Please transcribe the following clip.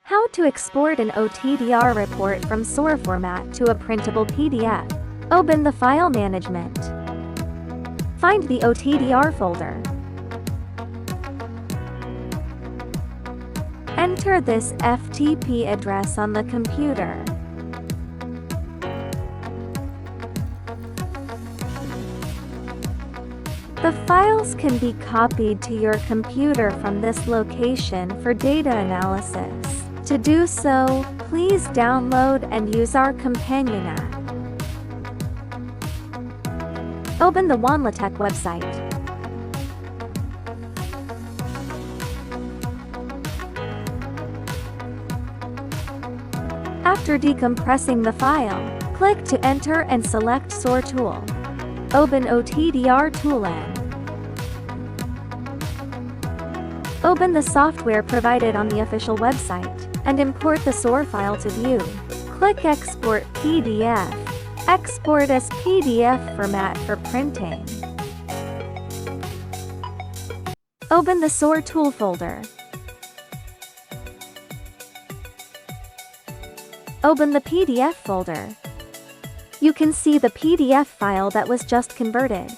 How to export an OTDR report from SOAR format to a printable PDF. Open the File Management. Find the OTDR folder. Enter this FTP address on the computer. The files can be copied to your computer from this location for data analysis. To do so, please download and use our companion app. Open the WANLUTECH website. After decompressing the file, click to enter and select SOAR tool. Open OTDR toolend. Open the software provided on the official website, and import the SOAR file to view. Click Export PDF. Export as PDF format for printing. Open the SOAR tool folder. Open the PDF folder. You can see the PDF file that was just converted.